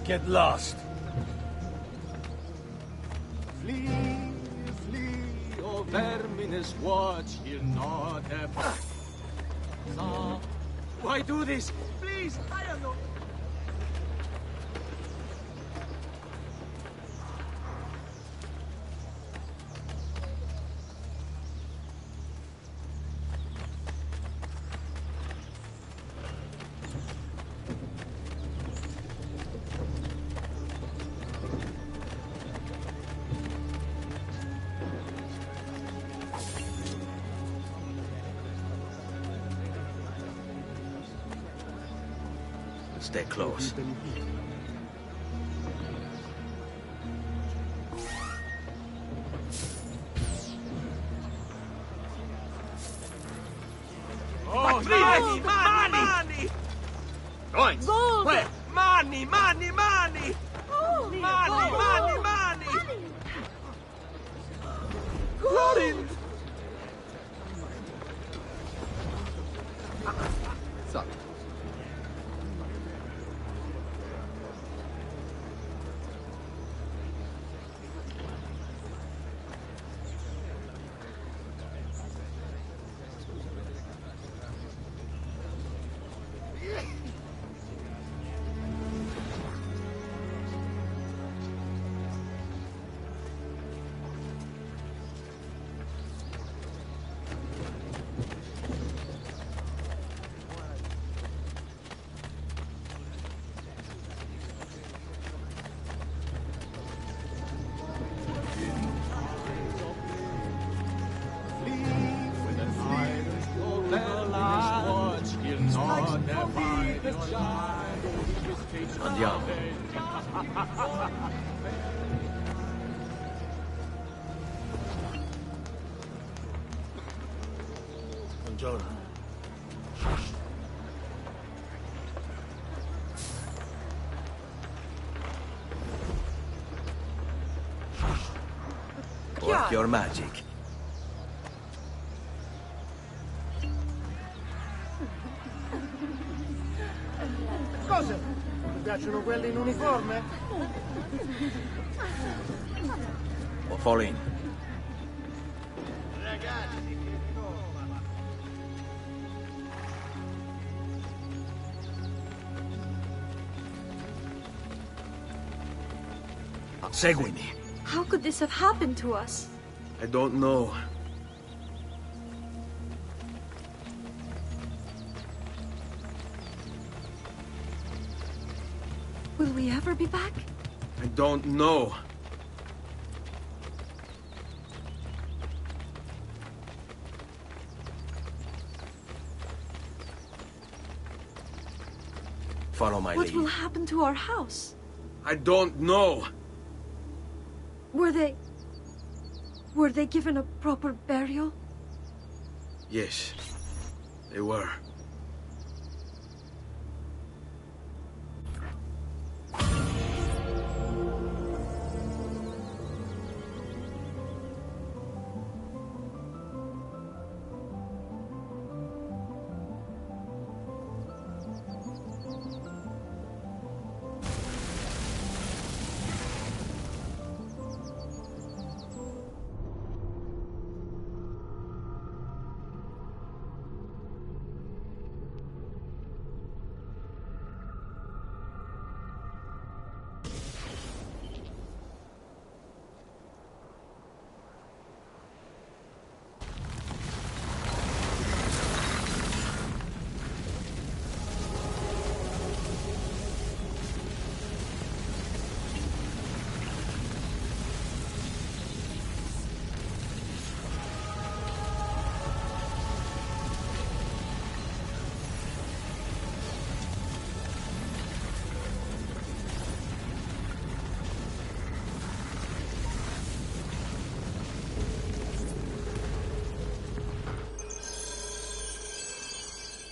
get lost. Flee, flee, o vermines, watch, he'll not have... No. Why do this? Please, I don't know. Stay close. Oh, money, money! Coins! Gold! Where? Money, money, money! Oh, Money, money, money! Gold! Sorry. Andiamo. Buongiorno. Work your magic. Cosa? Ti piacciono quelli in uniforme? Fall in. Seguimi. How could this have happened to us? I don't know. Will we ever be back? I don't know. Follow my What lead. will happen to our house? I don't know. Were they given a proper burial? Yes, they were.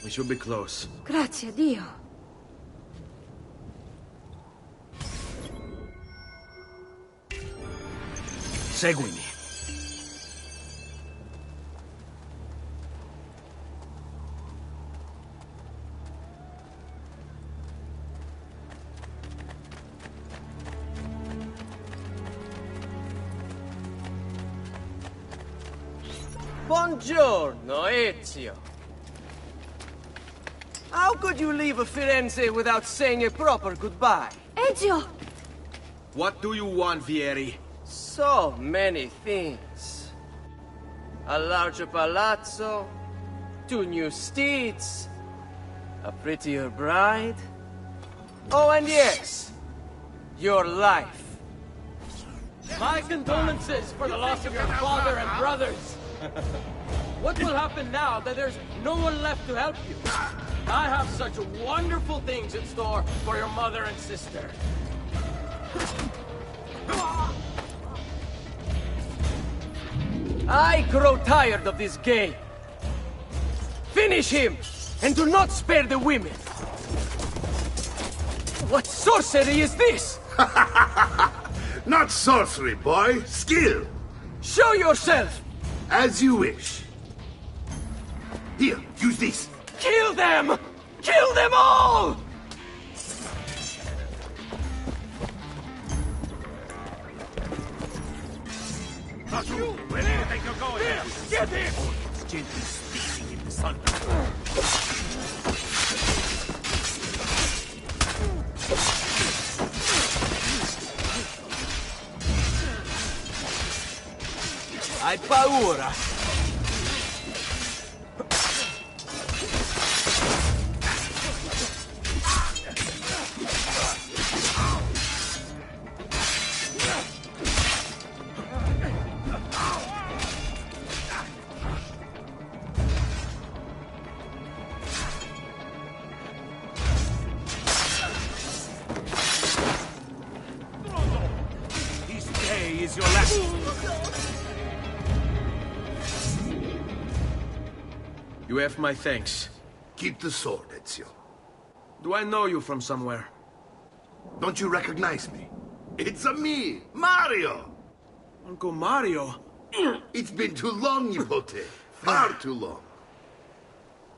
We should be close. Grazie a Dio. Seguimi. Buongiorno, Ezio. How could you leave a Firenze without saying a proper goodbye? Ezio! What do you want, Vieri? So many things. A larger palazzo, 2 new steeds, a prettier bride. Oh, and yes, your life. My condolences for the loss of your father and brothers. What will happen now that there's no one left to help you? I have such wonderful things in store for your mother and sister. I grow tired of this game. Finish him, and do not spare the women. What sorcery is this? Not sorcery, boy. Skill. Show yourself! As you wish. Here, use this. Kill them! Kill them all! Where do you think you're going? Get him! It's gently speaking in the sun. Hai paura! This day is your last. You have my thanks. Keep the sword, Ezio. Do I know you from somewhere? Don't you recognize me? It's me, Mario! Uncle Mario? It's been too long, Nipote. Far too long.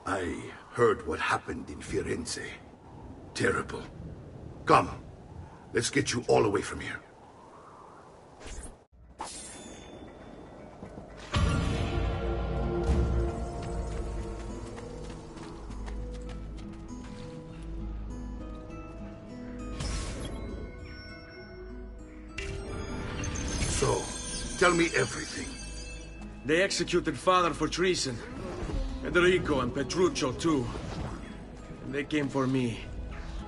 I heard what happened in Firenze. Terrible. Come, let's get you all away from here. So, tell me everything. They executed father for treason. Federico and Petruccio, too. And they came for me.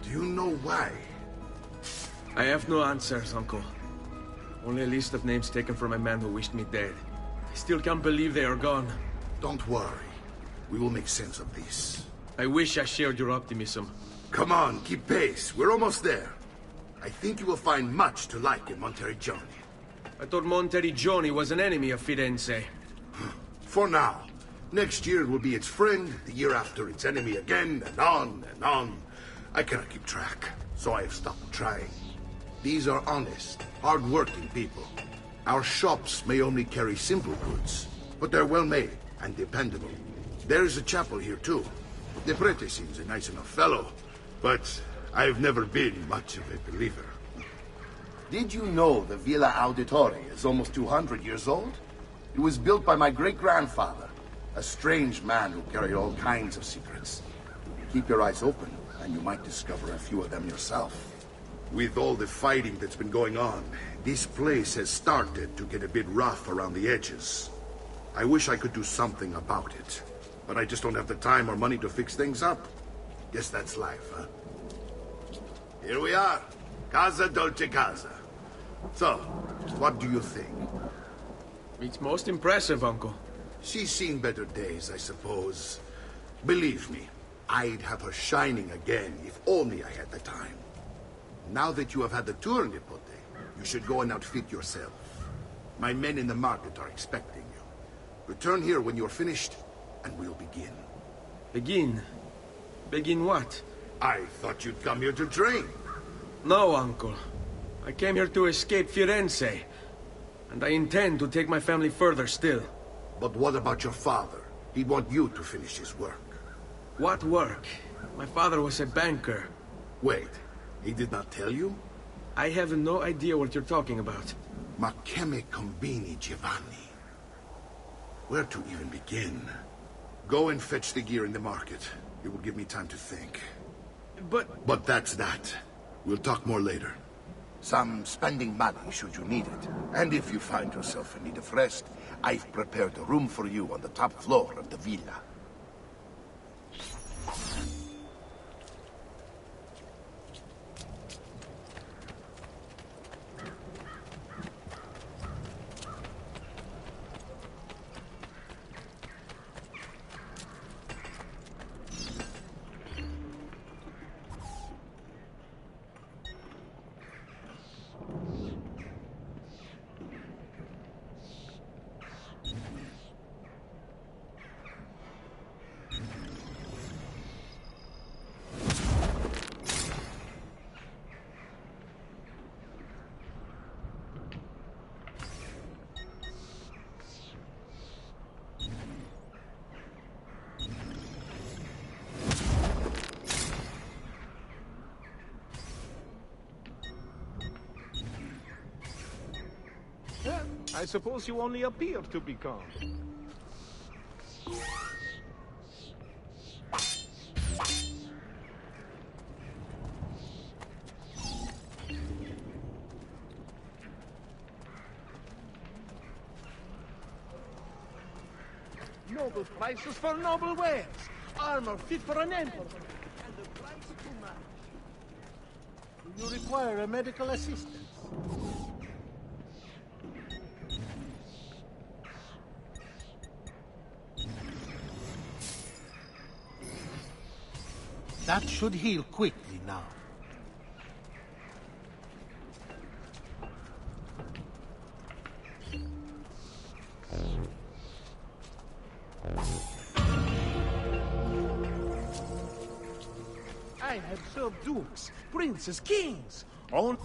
Do you know why? I have no answers, Uncle. Only a list of names taken from a man who wished me dead. I still can't believe they are gone. Don't worry. We will make sense of this. I wish I shared your optimism. Come on, keep pace. We're almost there. I think you will find much to like in Monteriggioni. I thought Monteriggioni was an enemy of Firenze. For now. Next year it will be its friend, the year after its enemy again, and on and on. I cannot keep track, so I have stopped trying. These are honest, hard-working people. Our shops may only carry simple goods, but they're well-made and dependable. There is a chapel here, too. The prete seems a nice enough fellow, but I've never been much of a believer. Did you know the Villa Auditore is almost 200 years old? It was built by my great-grandfather, a strange man who carried all kinds of secrets. Keep your eyes open, and you might discover a few of them yourself. With all the fighting that's been going on, this place has started to get a bit rough around the edges. I wish I could do something about it, but I just don't have the time or money to fix things up. Guess that's life, huh? Here we are. Casa Dolce Casa. So, what do you think? It's most impressive, Uncle. She's seen better days, I suppose. Believe me, I'd have her shining again if only I had the time. Now that you have had the tour, Nipote, you should go and outfit yourself. My men in the market are expecting you. Return here when you're finished, and we'll begin. Begin? Begin what? I thought you'd come here to train. No, Uncle. I came here to escape Firenze. And I intend to take my family further still. But what about your father? He'd want you to finish his work. What work? My father was a banker. Wait, he did not tell you? I have no idea what you're talking about. Ma che me combini, Giovanni? Where to even begin? Go and fetch the gear in the market. It will give me time to think. But that's that. We'll talk more later. Some spending money should you need it. And if you find yourself in need of rest, I've prepared a room for you on the top floor of the villa. I suppose you only appear to be calm. Noble prices for noble wares. Armor fit for an emperor. And the price to match. Do you require a medical assistance? That should heal quickly now. I have served dukes, princes, kings. All...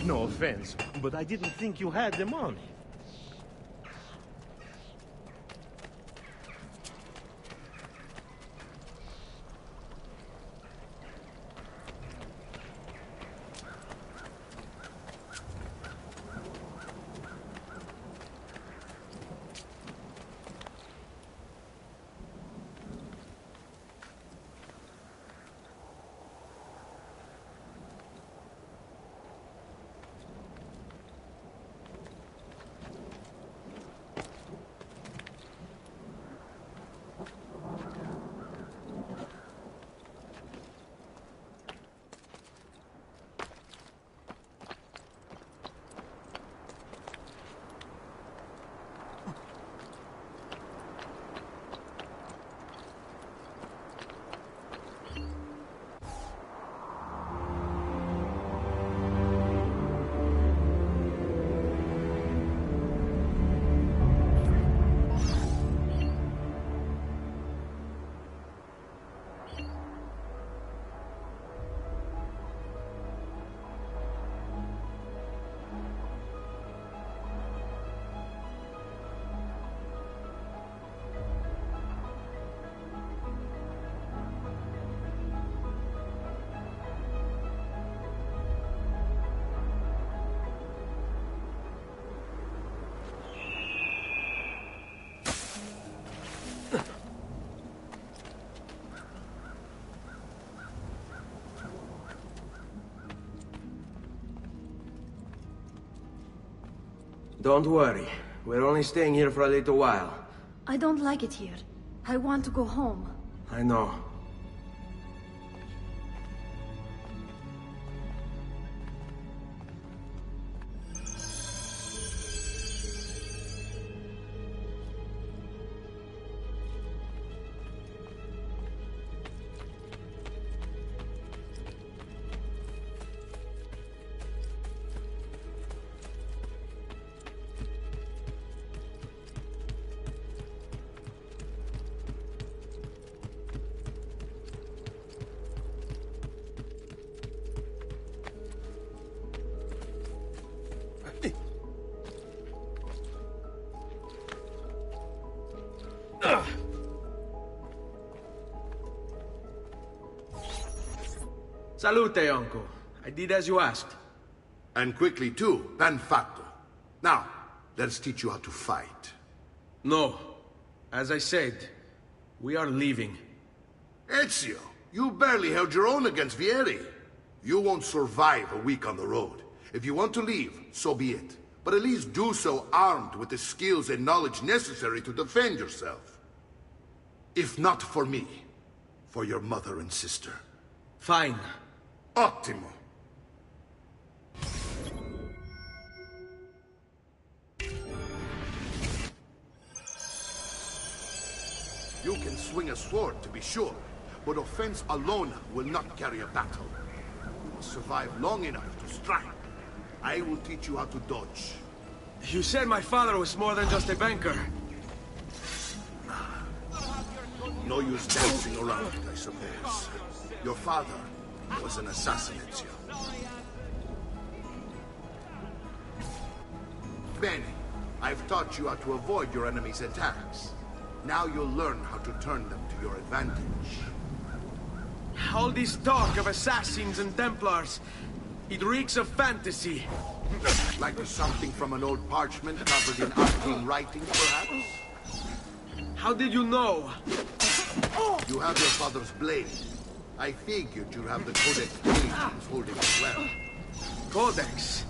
No offense, but I didn't think you had the money. Don't worry. We're only staying here for a little while. I don't like it here. I want to go home. I know. Salute, uncle. I did as you asked. And quickly too, ben fatto. Now, let's teach you how to fight. No. As I said, we are leaving. Ezio, you barely held your own against Vieri. You won't survive a week on the road. If you want to leave, so be it. But at least do so armed with the skills and knowledge necessary to defend yourself. If not for me, for your mother and sister. Fine. Ottimo. You can swing a sword, to be sure, but offense alone will not carry a battle. You must survive long enough to strike. I will teach you how to dodge. You said my father was more than just a banker. No use dancing around it, I suppose. Your father was an assassin, Ezio. Bene, I've taught you how to avoid your enemy's attacks. Now you'll learn how to turn them to your advantage. All this talk of assassins and Templars, it reeks of fantasy. Like something from an old parchment covered in arcane writing, perhaps? How did you know? You have your father's blade. I figured you'd have the Codex blade he was holding as well. Codex?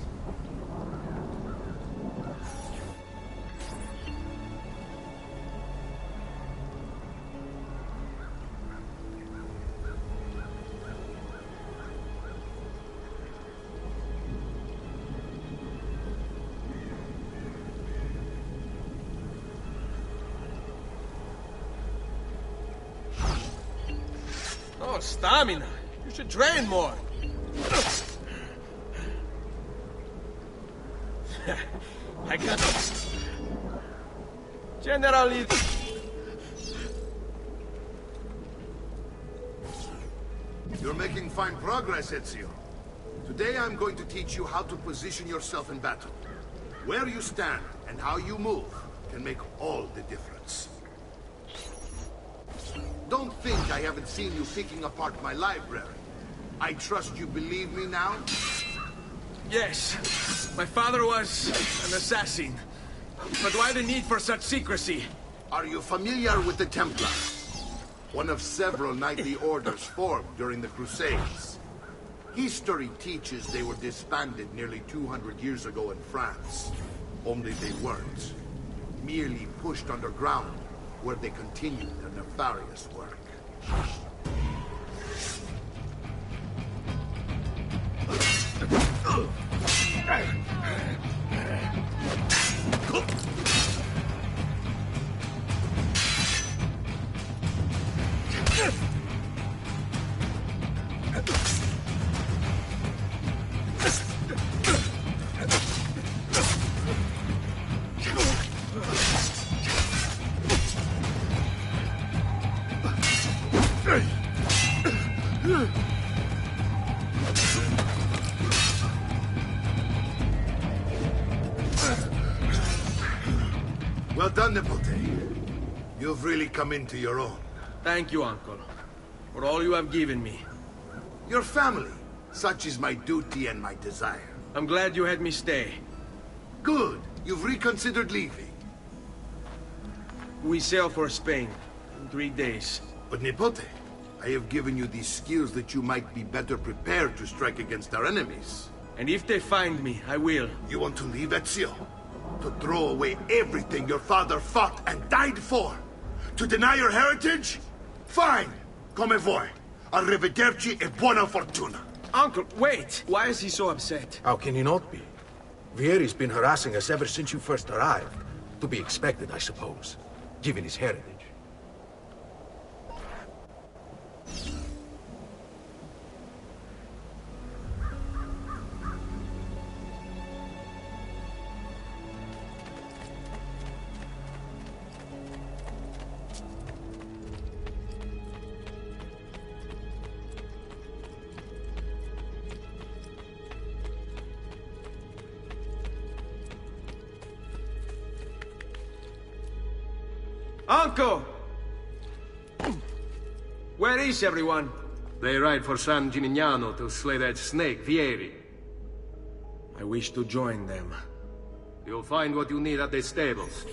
Oh, stamina. You should train more. I got Generally... You're making fine progress, Ezio. Today I'm going to teach you how to position yourself in battle. Where you stand and how you move can make all the difference. Don't think I haven't seen you picking apart my library. I trust you believe me now? Yes. My father was an assassin. But why the need for such secrecy? Are you familiar with the Templars? One of several knightly orders formed during the Crusades. History teaches they were disbanded nearly 200 years ago in France. Only they weren't. Merely pushed underground, where they continued their nefarious work. Well done, Nipote. You've really come into your own. Thank you, Uncle, for all you have given me. Your family. Such is my duty and my desire. I'm glad you had me stay. Good. You've reconsidered leaving. We sail for Spain in 3 days. But Nipote, I have given you these skills that you might be better prepared to strike against our enemies. And if they find me, I will. You want to leave, Ezio? To throw away everything your father fought and died for? To deny your heritage? Fine! Come vuoi. Arrivederci e buona fortuna. Uncle, wait! Why is he so upset? How can he not be? Vieri's been harassing us ever since you first arrived. To be expected, I suppose, given his heritage. Uncle! Where is everyone? They ride for San Gimignano to slay that snake, Vieri. I wish to join them. You'll find what you need at the stables.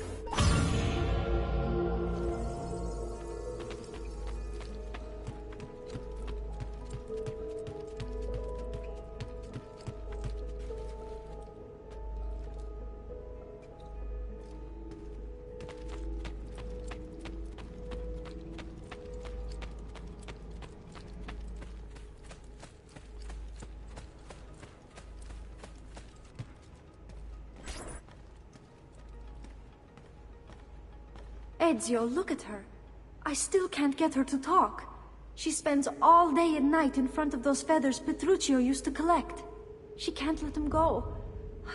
Ezio, look at her. I still can't get her to talk. She spends all day and night in front of those feathers Petruchio used to collect. She can't let them go.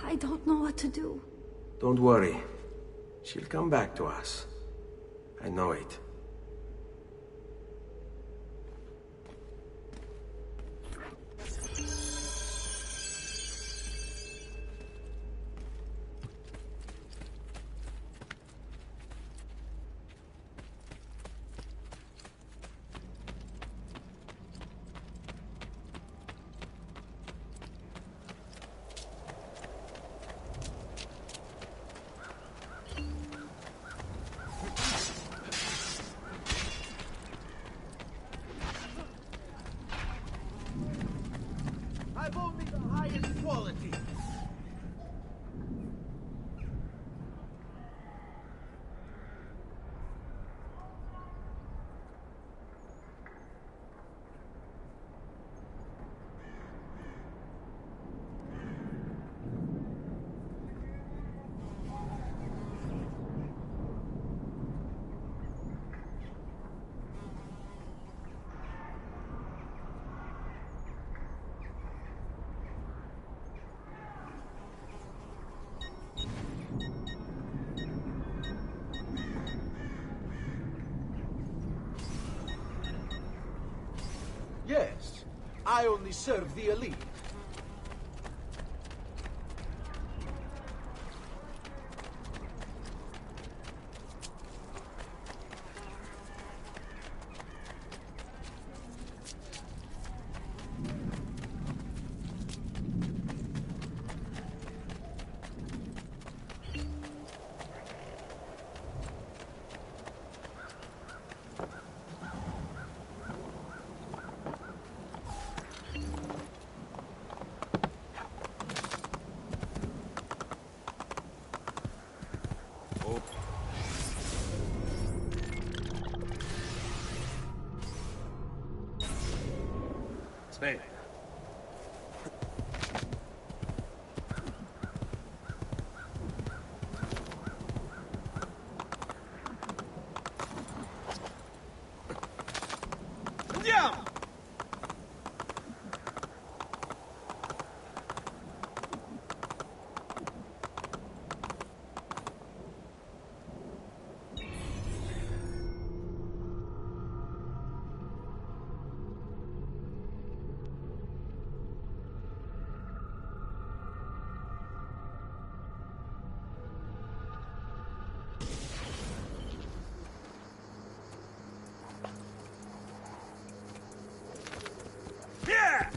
I don't know what to do. Don't worry. She'll come back to us. I know it. I've only the highest quality. Yes, I only serve the elite. Spain. Andiamo! Yeah!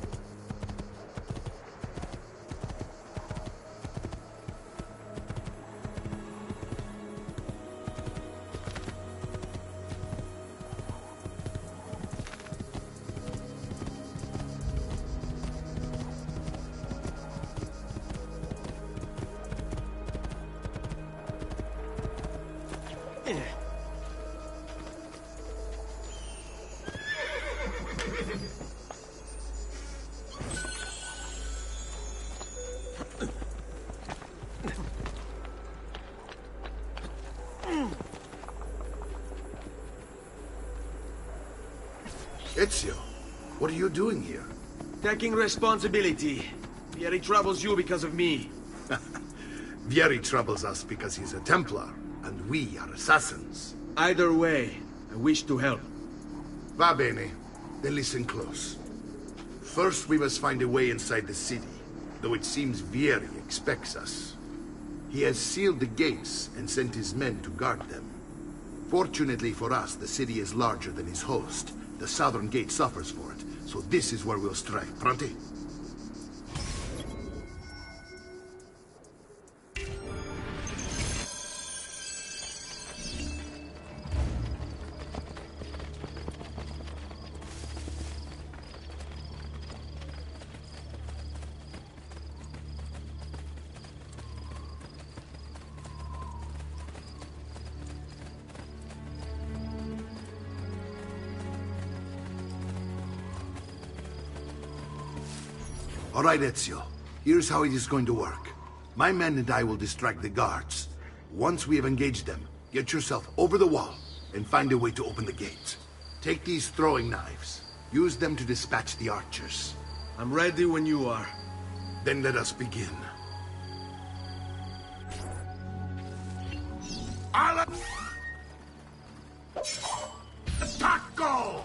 Ezio, what are you doing here? Taking responsibility. Vieri troubles you because of me. Vieri troubles us because he's a Templar, and we are assassins. Either way, I wish to help. Va bene. Then listen close. First, we must find a way inside the city, though it seems Vieri expects us. He has sealed the gates and sent his men to guard them. Fortunately for us, the city is larger than his host, The southern gate suffers for it, so this is where we'll strike. Pronti? All right, Ezio. Here's how it is going to work. My men and I will distract the guards. Once we have engaged them, get yourself over the wall and find a way to open the gates. Take these throwing knives. Use them to dispatch the archers. I'm ready when you are. Then let us begin. Attacco!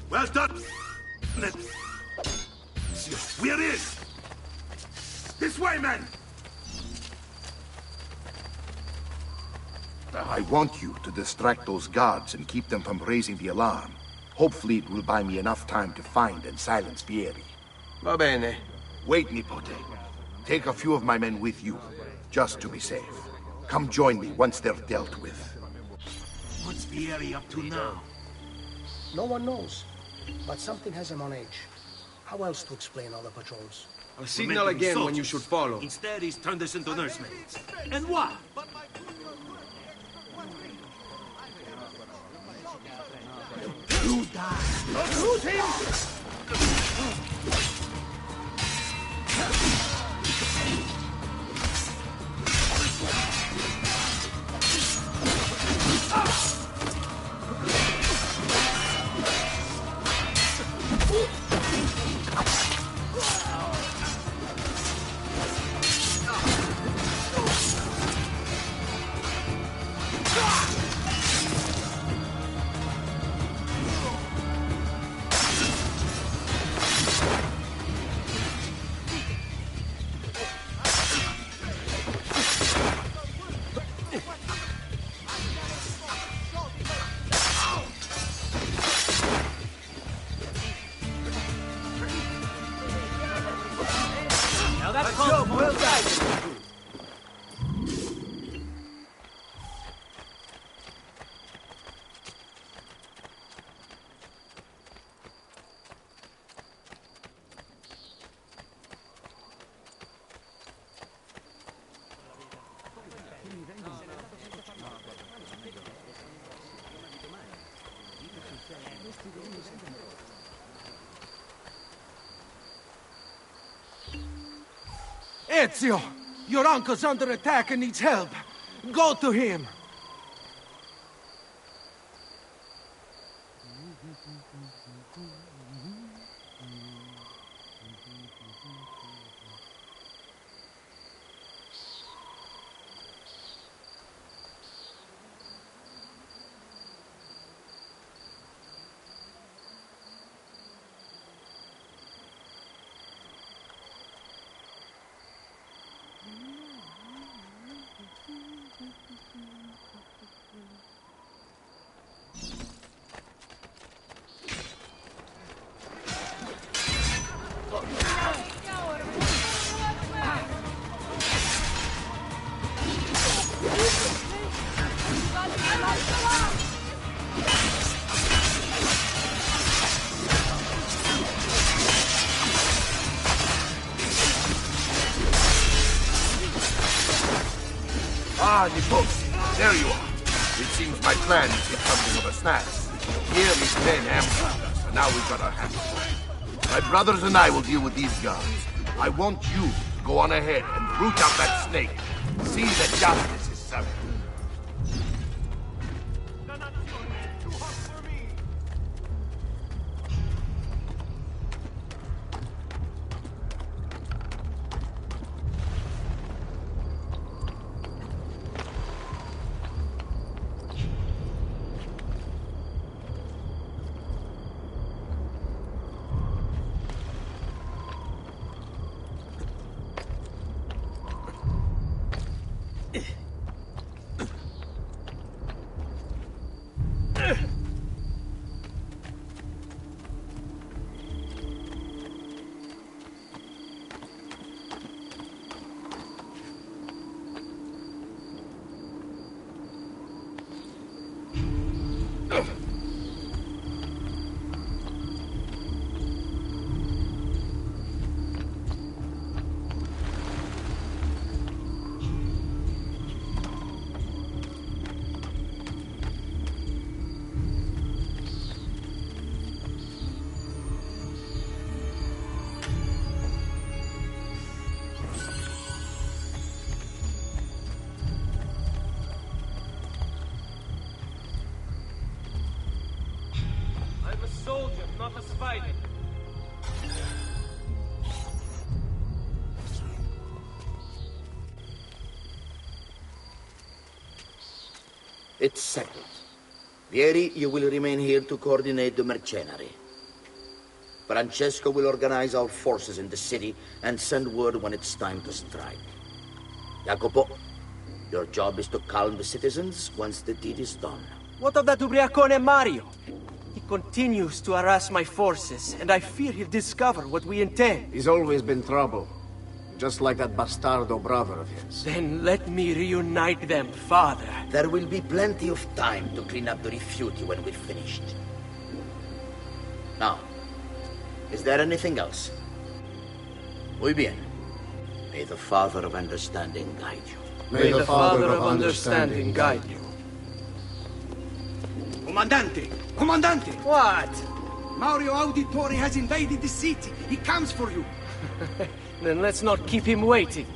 Well done! We're in! This way, men! I want you to distract those guards and keep them from raising the alarm. Hopefully it will buy me enough time to find and silence Vieri. Va bene. Wait, Nipote. Take a few of my men with you, just to be safe. Come join me once they're dealt with. What's Vieri up to now? No one knows, but something has him on edge. How else to explain all the patrols? I'll signal again when you should follow. Instead, he's turned us into nursemaids. And what? You die. Shoot him! Ezio! Your uncle's under attack and needs help. Go to him! Ah, Niposi, there you are. It seems my plan is get something of a snag. Here is 10 hamburgers, and now we've got our hands full. My brothers and I will deal with these guards. I want you to go on ahead and root out that snake. See that justice is served. Not a spider. It's settled. Vieri, you will remain here to coordinate the mercenary. Francesco will organize our forces in the city and send word when it's time to strike. Jacopo, your job is to calm the citizens once the deed is done. What of that ubriacone Mario? He continues to harass my forces, and I fear he'll discover what we intend. He's always been trouble. Just like that bastardo brother of his. Then let me reunite them, father. There will be plenty of time to clean up the rifiuti when we're finished. Now, is there anything else? Muy bien. May the Father of Understanding guide you. May the Father of Understanding guide you. Comandante! Comandante! What? Mario Auditore has invaded the city. He comes for you. Then let's not keep him waiting.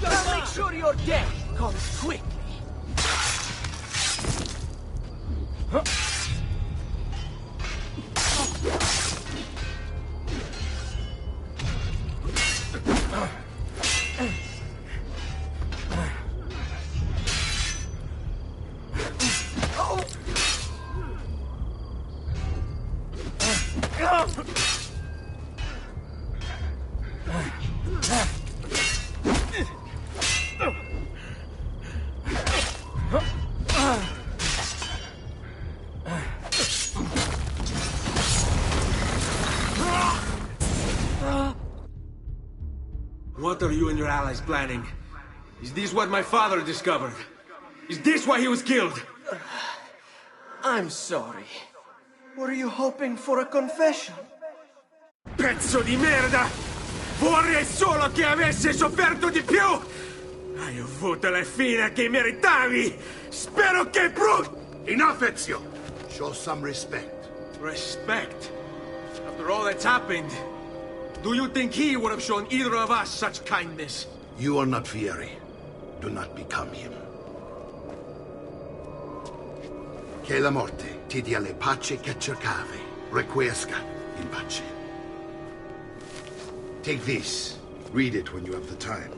I'll make sure your death comes quickly. What are you and your allies planning? Is this what my father discovered? Is this why he was killed? I'm sorry. Were you hoping for a confession? Pezzo di merda! Vorrei solo che avessi sofferto di più! Hai avuto la fine che meritavi! Spero che Enough, Ezio! Show some respect. Respect? After all that's happened, do you think he would have shown either of us such kindness? You are not Fieri. Do not become him. Che la morte ti dia le pace che cercavi. Requiesca in pace. Take this. Read it when you have the time.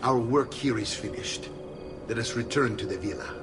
Our work here is finished. Let us return to the villa.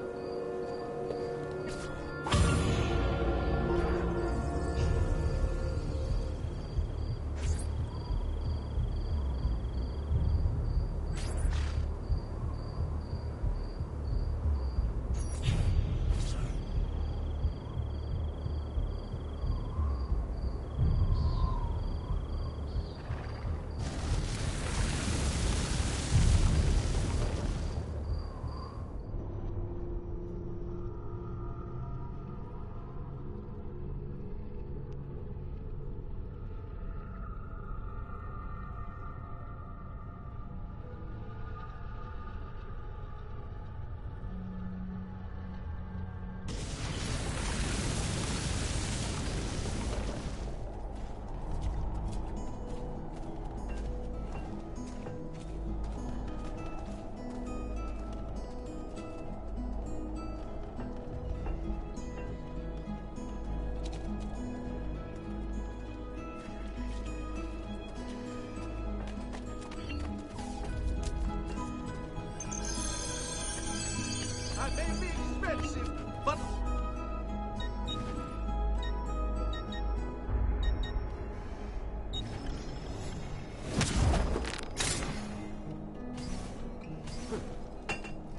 May be expensive, but...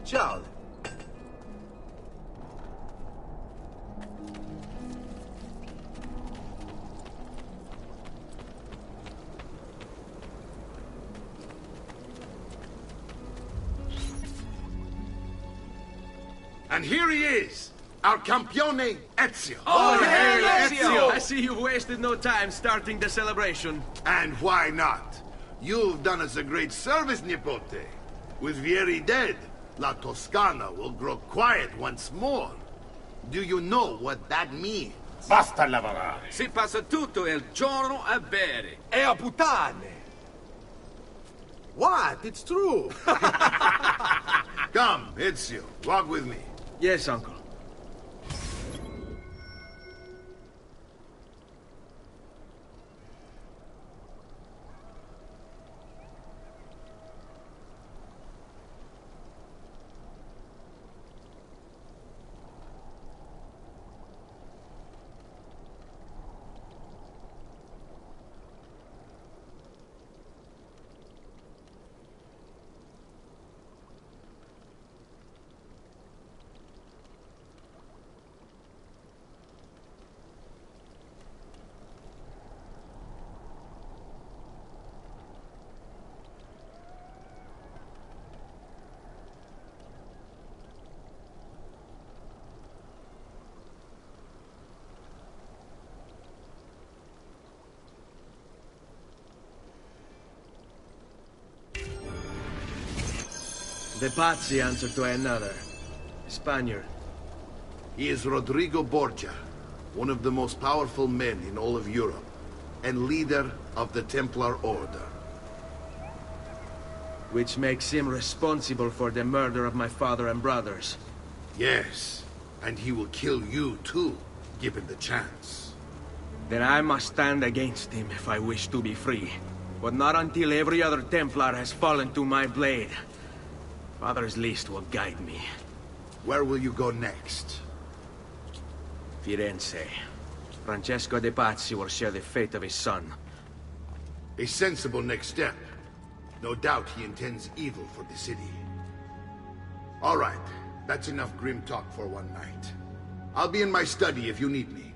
Child. And here he is, our campione Ezio. Oh, hail Ezio! I see you've wasted no time starting the celebration. And why not? You've done us a great service, Nipote. With Vieri dead, La Toscana will grow quiet once more. Do you know what that means? Basta lavorare. Si passa tutto il giorno a bere. E a puttane. What? It's true. Come, Ezio, walk with me. Yes, uncle. The Pazzi answer to another. Spaniard. He is Rodrigo Borgia, one of the most powerful men in all of Europe, and leader of the Templar Order. Which makes him responsible for the murder of my father and brothers. Yes, and he will kill you too, given the chance. Then I must stand against him if I wish to be free. But not until every other Templar has fallen to my blade. Father's list will guide me. Where will you go next? Firenze. Francesco de Pazzi will share the fate of his son. A sensible next step. No doubt he intends evil for the city. All right, that's enough grim talk for one night. I'll be in my study if you need me.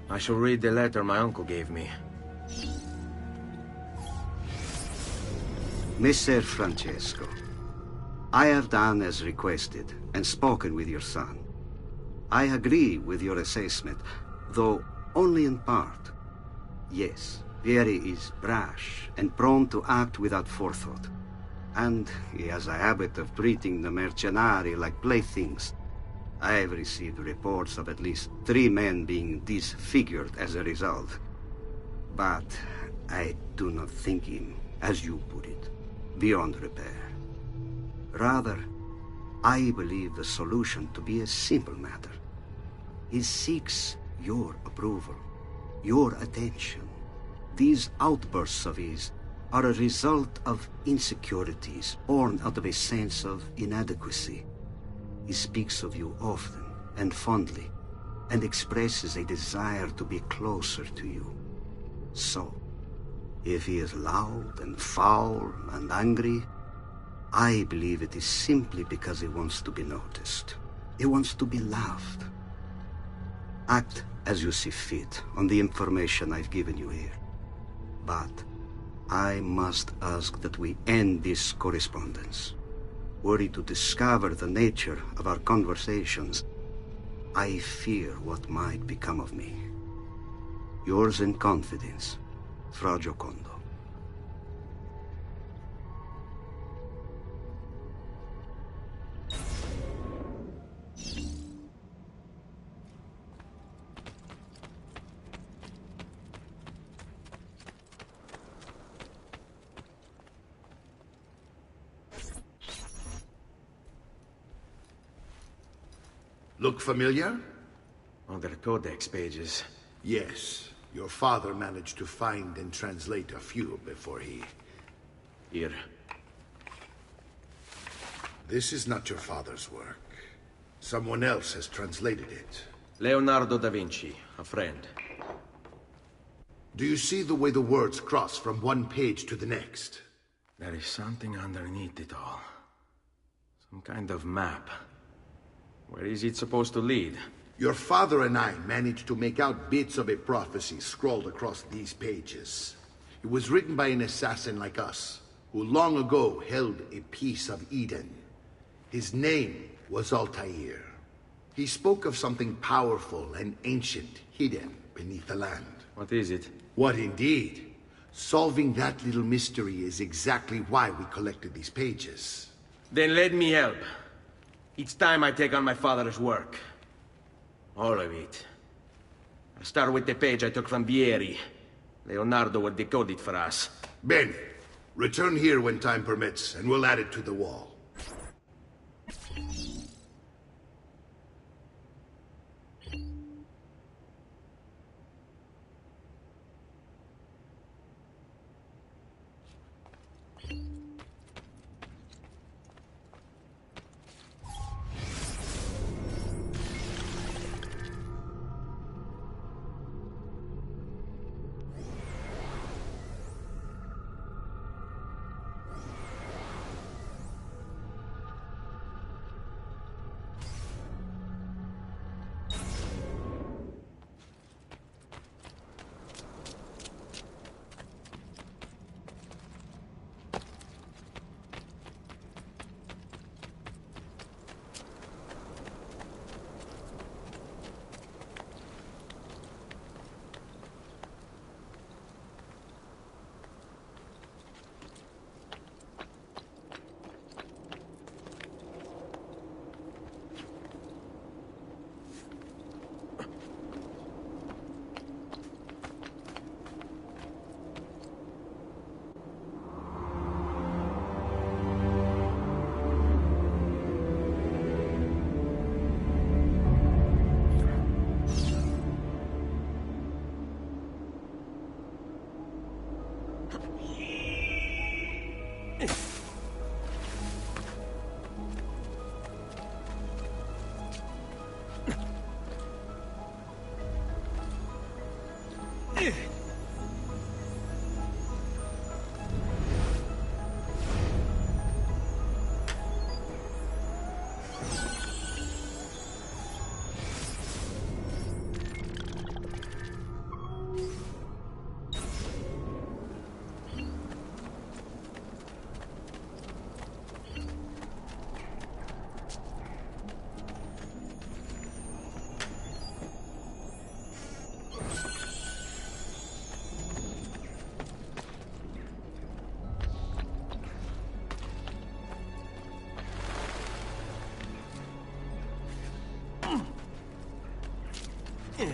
I shall read the letter my uncle gave me. Messer Francesco, I have done as requested and spoken with your son. I agree with your assessment, though only in part. Yes, Vieri is brash and prone to act without forethought. And he has a habit of treating the mercenari like playthings. I have received reports of at least 3 men being disfigured as a result. But I do not think him, as you put it, beyond repair. Rather, I believe the solution to be a simple matter. He seeks your approval, your attention. These outbursts of his are a result of insecurities born out of a sense of inadequacy. He speaks of you often and fondly, and expresses a desire to be closer to you. So, if he is loud and foul and angry, I believe it is simply because he wants to be noticed. He wants to be loved. Act as you see fit on the information I've given you here. But I must ask that we end this correspondence. Were he to discover the nature of our conversations, I fear what might become of me. Yours in confidence, Fra Giocondo. Look familiar? Other codex pages. Yes. Your father managed to find and translate a few before he... Here. This is not your father's work. Someone else has translated it. Leonardo da Vinci, a friend. Do you see the way the words cross from one page to the next? There is something underneath it all. Some kind of map. Where is it supposed to lead? Your father and I managed to make out bits of a prophecy scrawled across these pages. It was written by an assassin like us, who long ago held a piece of Eden. His name was Altair. He spoke of something powerful and ancient hidden beneath the land. What is it? What indeed? Solving that little mystery is exactly why we collected these pages. Then let me help. Each time I take on my father's work. All of it. I'll start with the page I took from Vieri. Leonardo will decode it for us. Ben, return here when time permits, and we'll add it to the wall. For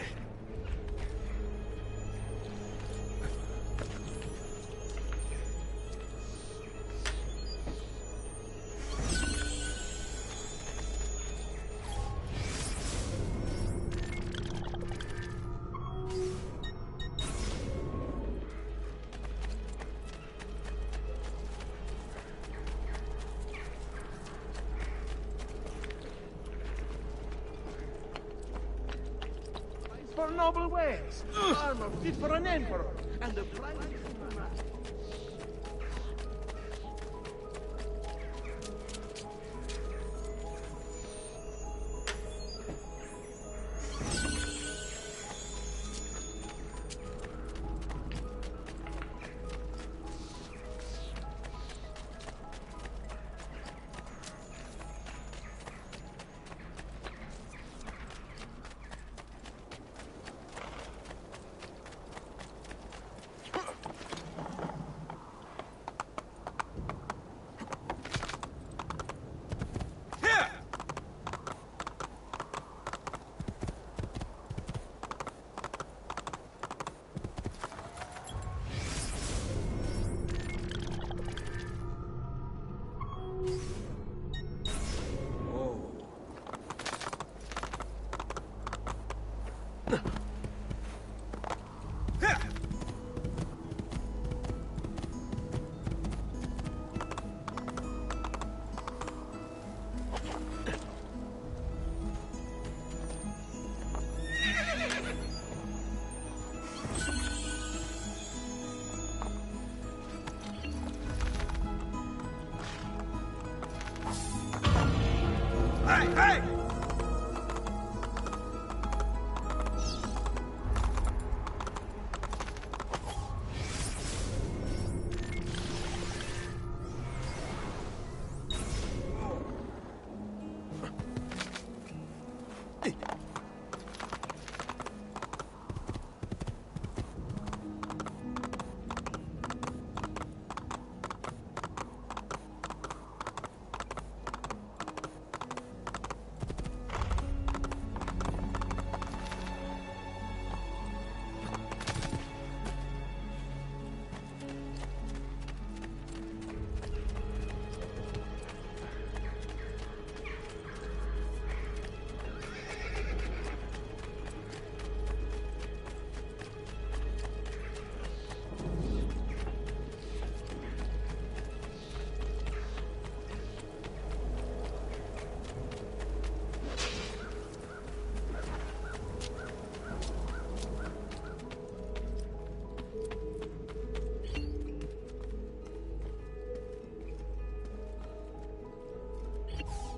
noble ways, armor fit for an emperor, and the price is too much. Hey!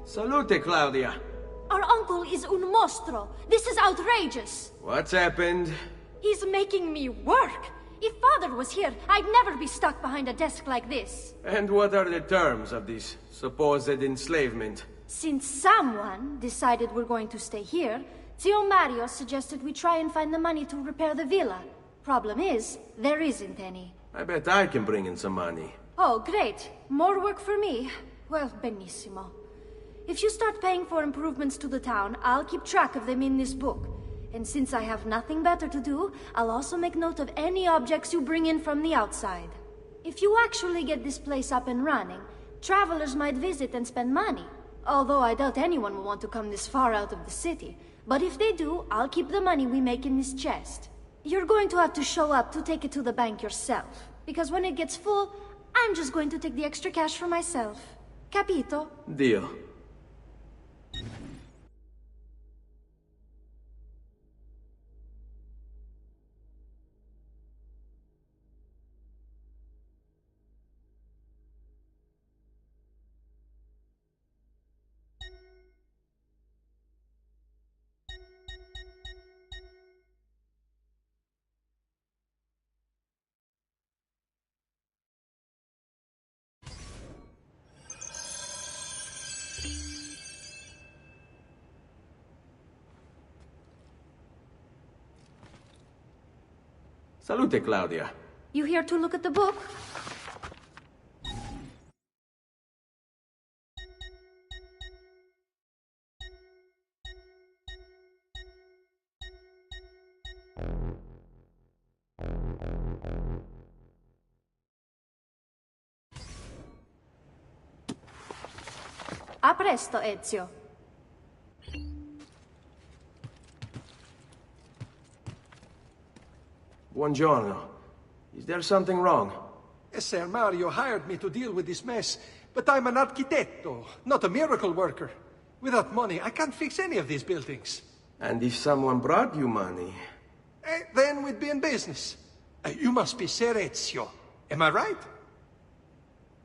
Salute, Claudia. Our uncle is un mostro. This is outrageous. What's happened? He's making me work. If Father was here, I'd never be stuck behind a desk like this. And what are the terms of this supposed enslavement? Since someone decided we're going to stay here, Zio Mario suggested we try and find the money to repair the villa. Problem is, there isn't any. I bet I can bring in some money. Oh, great. More work for me. Well, benissimo. If you start paying for improvements to the town, I'll keep track of them in this book. And since I have nothing better to do, I'll also make note of any objects you bring in from the outside. If you actually get this place up and running, travelers might visit and spend money. Although I doubt anyone will want to come this far out of the city. But if they do, I'll keep the money we make in this chest. You're going to have to show up to take it to the bank yourself. Because when it gets full, I'm just going to take the extra cash for myself. Capito? Deal. Salute, Claudia. You here to look at the book? A presto, Ezio. Buongiorno. Is there something wrong? Ser Mario hired me to deal with this mess, but I'm an architetto, not a miracle worker. Without money, I can't fix any of these buildings. And if someone brought you money? Then we'd be in business. You must be Ser Ezio. Am I right?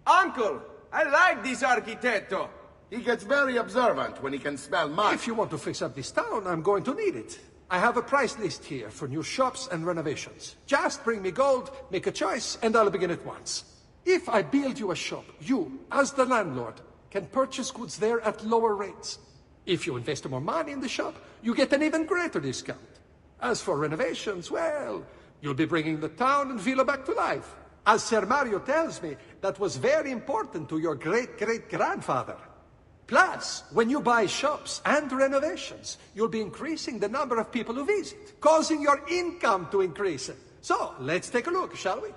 Uncle! I like this architetto! He gets very observant when he can smell mud. If you want to fix up this town, I'm going to need it. I have a price list here for new shops and renovations. Just bring me gold, make a choice, and I'll begin at once. If I build you a shop, you, as the landlord, can purchase goods there at lower rates. If you invest more money in the shop, you get an even greater discount. As for renovations, well, you'll be bringing the town and villa back to life. As Ser Mario tells me, that was very important to your great-great-grandfather. Plus, when you buy shops and renovations, you'll be increasing the number of people who visit, causing your income to increase. So, let's take a look, shall we?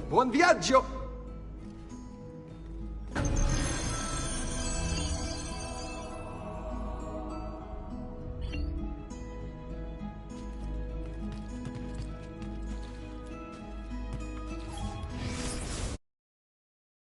Buon viaggio!